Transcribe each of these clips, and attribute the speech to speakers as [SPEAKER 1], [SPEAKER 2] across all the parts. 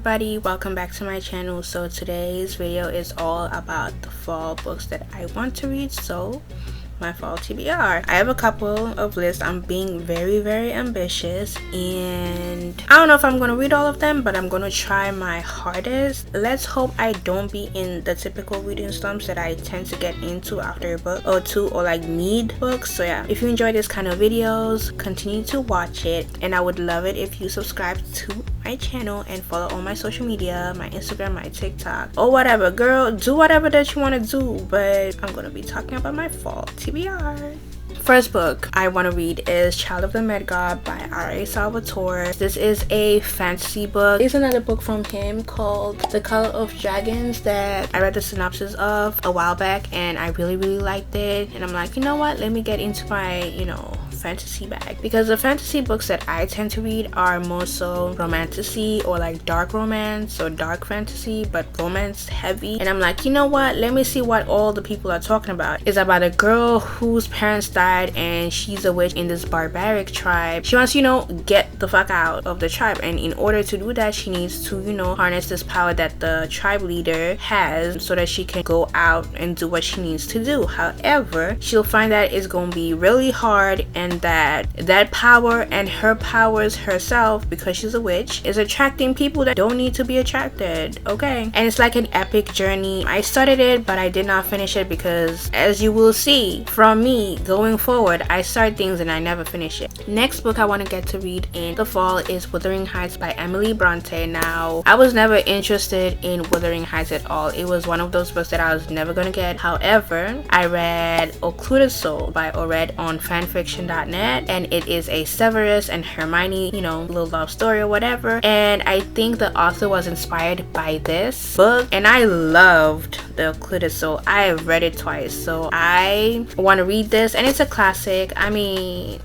[SPEAKER 1] Everybody, welcome back to my channel. So today's video is all about the fall books that I want to read, so my fall TBR. I have a couple of lists. I'm being very ambitious, and I don't know if I'm gonna read all of them, but I'm gonna try my hardest. Let's hope I don't be in the typical reading slumps that I tend to get into after a book or two, or like need books. So yeah, if you enjoy this kind of videos, continue to watch it, and I would love it if you subscribe to my channel and follow all my social media, my Instagram, my TikTok, or whatever. Girl, do whatever that you want to do, but I'm gonna be talking about my fall TBR. First book I want to read is Child of the Med God by R.A. Salvatore. This is a fantasy book. There's another book from him called The Color of Dragons that I read the synopsis of a while back, and I really liked it, and I'm like, you know what, let me get into my fantasy bag, because the fantasy books that I tend to read are more so romantasy or like dark romance or dark fantasy, but romance heavy. And I'm like, you know what, let me see what all the people are talking about. It's about a girl whose parents died and she's a witch in this barbaric tribe. She wants get the fuck out of the tribe, and in order to do that she needs to harness this power that the tribe leader has so that she can go out and do what she needs to do. However, she'll find that it's gonna be really hard, and that power and her powers herself, because she's a witch, is attracting people that don't need to be attracted. Okay, and it's like an epic journey. I started it, but I did not finish it, because as you will see from me going forward, I start things and I never finish it. Next book I want to get to read in the fall is Wuthering Heights by Emily Bronte. Now, I was never interested in Wuthering Heights at all. It was one of those books that I was never gonna get. However, I read xoxo by Ored on fanfiction.net, and it is a Severus and Hermione, little love story or whatever, and I think the author was inspired by this book, and I loved the xoxo. I have read it twice, so I want to read this, and it's a classic. I mean,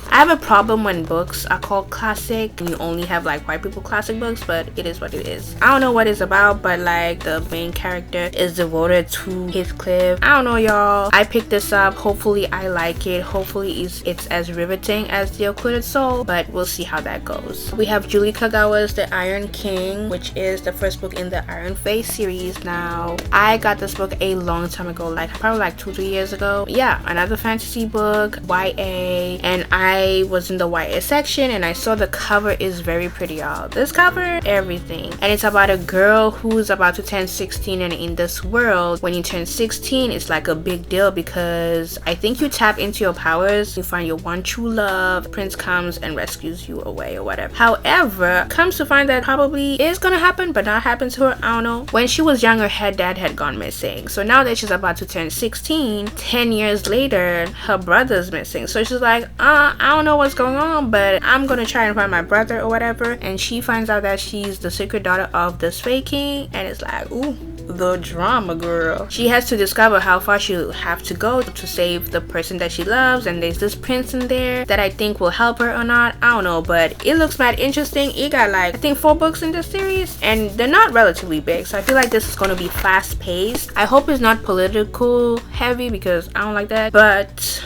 [SPEAKER 1] I have a problem when books are called classic and you only have like white people classic books, but it is what it is. I don't know what it's about, but like the main character is devoted to Heathcliff. I don't know, y'all. I picked this up. Hopefully I like it. Hopefully it's as riveting as the Occluded Soul, but we'll see how that goes. We have Julie Kagawa's The Iron King, which is the first book in the Iron Face series. Now, I got this book a long time ago, like probably like 2-3 years ago. Yeah, another fantasy book, YA, and I was in the YA section and I saw the cover is very pretty, y'all. This cover, everything. And it's about a girl who's about to turn 16, and in this world, when you turn 16, it's like a big deal, because I think you tap into your powers, you find your one true love, prince comes and rescues you away or whatever. However, comes to find that probably is gonna happen, but not happen to her. I don't know. When she was younger, her dad had gone missing. So now that she's about to turn 16, 10 years later, her brother's missing. So she's like, I don't know what's going on, but I'm gonna try and find my brother or whatever. And she finds out that she's the secret daughter of the Sway King, and it's like, ooh, the drama, girl. She has to discover how far she'll have to go to save the person that she loves, and there's this prince in there that I think will help her or not. I don't know, but it looks mad interesting. It got like, I think 4 books in this series, and they're not relatively big, so I feel like this is going to be fast paced. I hope it's not political heavy, because I don't like that, but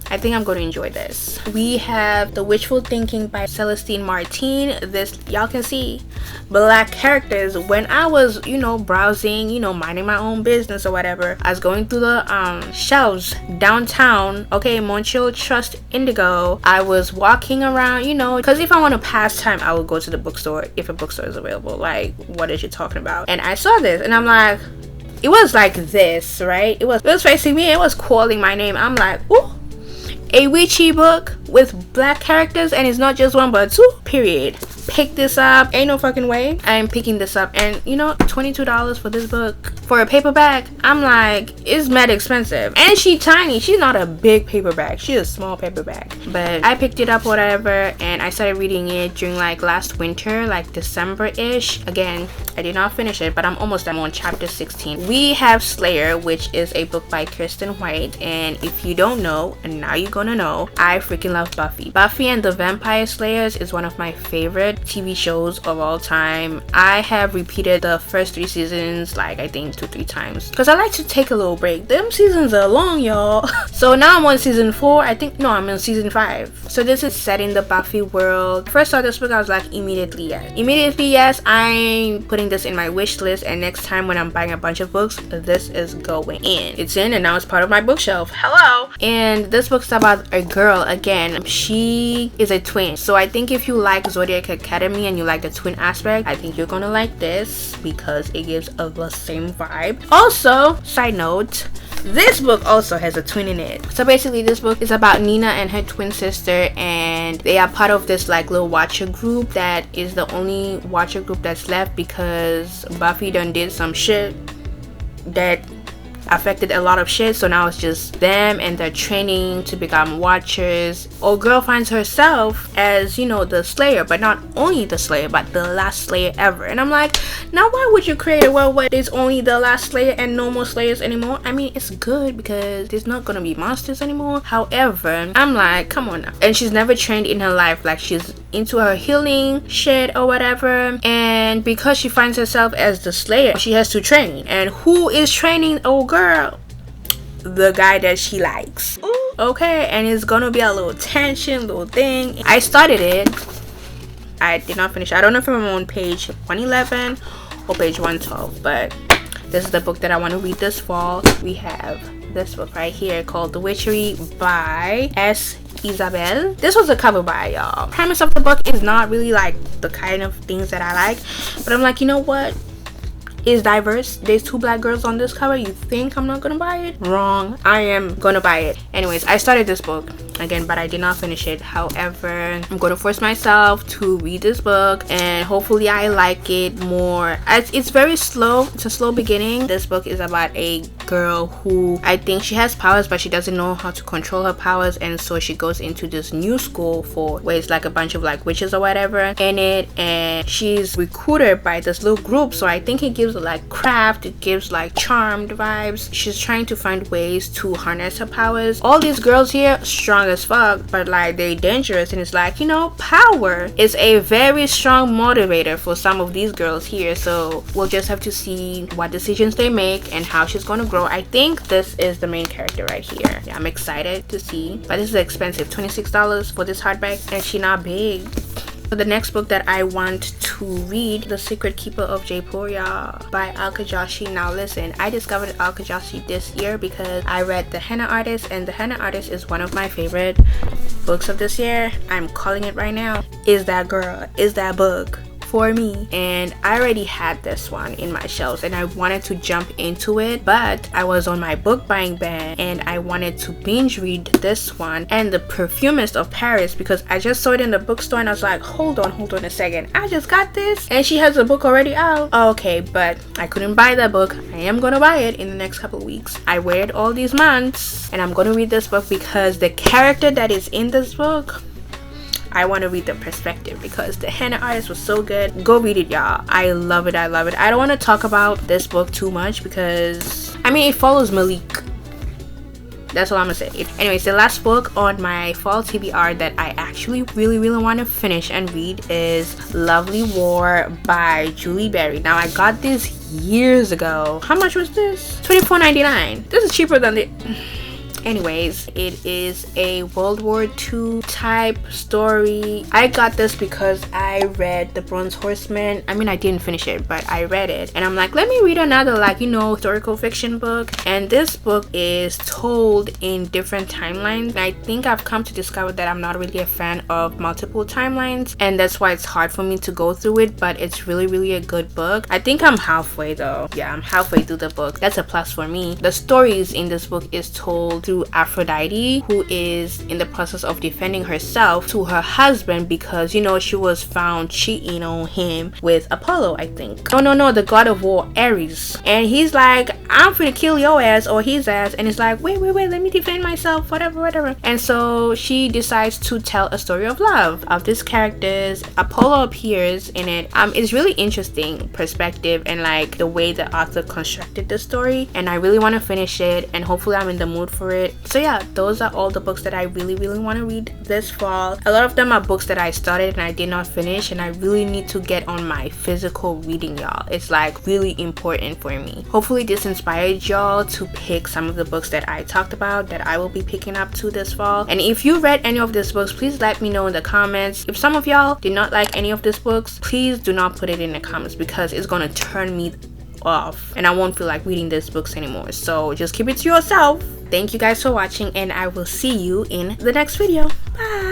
[SPEAKER 1] I think I'm going to enjoy this. We have The Wishful Thinking by Celestine Martin. This, y'all can see black characters. When I was, browsing, minding my own business or whatever, I was going through the shelves downtown, okay, Montreal Trust Indigo. I was walking around, because if I want to pass time, I would go to the bookstore if a bookstore is available. Like, what is you talking about? And I saw this, and I'm like, it was like this, right? It was facing me. It was calling my name. I'm like, ooh, a witchy book with black characters, and it's not just one but 2, period. Pick this up. Ain't no fucking way I'm picking this up. And $22 for this book for a paperback, I'm like, it's mad expensive. And she's tiny. She's not a big paperback, she's a small paperback, but I picked it up, whatever, and I started reading it during like last winter, like December-ish. Again, I did not finish it, but I'm almost done. On chapter 16. We have Slayer, which is a book by Kirsten White, and if you don't know, and now you're gonna know, I freaking love Buffy. Buffy and the Vampire Slayers is one of my favorite favorite TV shows of all time. I have repeated the first 3 seasons like I think 2-3 times because I like to take a little break. Them seasons are long, y'all. So now I'm on season 4. I think no, I'm on season 5. So this is set in the Buffy world. First saw this book, I was like immediately yes, I'm putting this in my wish list, and next time when I'm buying a bunch of books, this is going in. It's in and now it's part of my bookshelf. Hello. And this book's about a girl. Again, she is a twin, so I think if you like Zodiac Academy and you like the twin aspect, I think you're gonna like this because it gives the same vibe. Also, side note, this book also has a twin in it. So basically this book is about Nina and her twin sister, and they are part of this like little watcher group that is the only watcher group that's left because Buffy done did some shit that affected a lot of shit. So now it's just them, and they're training to become watchers. Old girl finds herself as, you know, the slayer, but not only the slayer, but the last slayer ever. And I'm like, now why would you create a world where there's only the last slayer and no more slayers anymore? I mean, it's good because there's not gonna be monsters anymore. However, I'm like, come on now. And she's never trained in her life, like she's into her healing shit or whatever, and because she finds herself as the slayer, she has to train. And who is training old girl? The guy that she likes. Ooh, okay. And it's gonna be a little tension, little thing. I started it, I did not finish. I don't know if I'm on page 111 or page 112, but this is the book that I want to read this fall. We have this book right here called The Witchery by S. Isabel. This was a cover by, y'all. Premise of the book is not really like the kind of things that I like, but I'm like, you know what? It's diverse. There's 2 black girls on this cover. You think I'm not gonna buy it? Wrong. I am gonna buy it. Anyways, I started this book again, but I did not finish it. However, I'm gonna force myself to read this book, and hopefully I like it more. It's very slow. It's a slow beginning. This book is about a girl who, I think she has powers, but she doesn't know how to control her powers, and so she goes into this new school for where it's like a bunch of like witches or whatever in it, and she's recruited by this little group. So I think it gives like craft, it gives like charmed vibes. She's trying to find ways to harness her powers. All these girls here strong as fuck, but like they're dangerous, and it's like, you know, power is a very strong motivator for some of these girls here. So we'll just have to see what decisions they make and how she's going to grow. I think this is the main character right here. Yeah, I'm excited to see, but this is expensive, $26 for this hardback, and she not big. So the next book that I want to read, The Secret Keeper of Jaipur, y'all, by Al-Kajashi. Now listen, I discovered Al-Kajashi this year because I read The Henna Artist, and The Henna Artist is one of my favorite books of this year. I'm calling it right now. Is that girl, is that book for me, and I already had this one in my shelves and I wanted to jump into it, but I was on my book buying ban and I wanted to binge read this one and The Perfumist of Paris because I just saw it in the bookstore and I was like, hold on a second, I just got this and she has a book already out. Okay, but I couldn't buy that book. I am gonna buy it in the next couple of weeks. I waited all these months and I'm gonna read this book because the character that is in this book, I want to read the perspective because The Henna Artist was so good. Go read it, y'all. I love it. I love it. I don't want to talk about this book too much because, I mean, it follows Malik. That's all I'm gonna say. Anyways, the last book on my fall TBR that I actually really want to finish and read is Lovely War by Julie Berry. Now, I got this years ago. How much was this? $24.99. This is cheaper than the... Anyways, it is a World War II type story. I got this because I read The Bronze Horseman. I mean, I didn't finish it, but I read it and I'm like, let me read another, like, you know, historical fiction book. And this book is told in different timelines, and I think I've come to discover that I'm not really a fan of multiple timelines, and that's why it's hard for me to go through it, but it's really a good book. I think I'm halfway though. Yeah, I'm halfway through the book. That's a plus for me. The stories in this book is told through Aphrodite, who is in the process of defending herself to her husband because, you know, she was found cheating on him with Apollo, I think. No, the god of war, Ares. And he's like, I'm finna kill your ass or his ass. And it's like, wait, let me defend myself, whatever. And so she decides to tell a story of love of these characters. Apollo appears in it. It's really interesting perspective and like the way the author constructed the story, and I really want to finish it, and hopefully I'm in the mood for favorite. So yeah, those are all the books that I really want to read this fall. A lot of them are books that I started and I did not finish, and I really need to get on my physical reading, y'all. It's like really important for me. Hopefully this inspired y'all to pick some of the books that I talked about that I will be picking up to this fall. And if you read any of these books, please let me know in the comments. If some of y'all did not like any of these books, please do not put it in the comments, because it's gonna turn me off and I won't feel like reading these books anymore. So just keep it to yourself. Thank you guys for watching, and I will see you in the next video. Bye.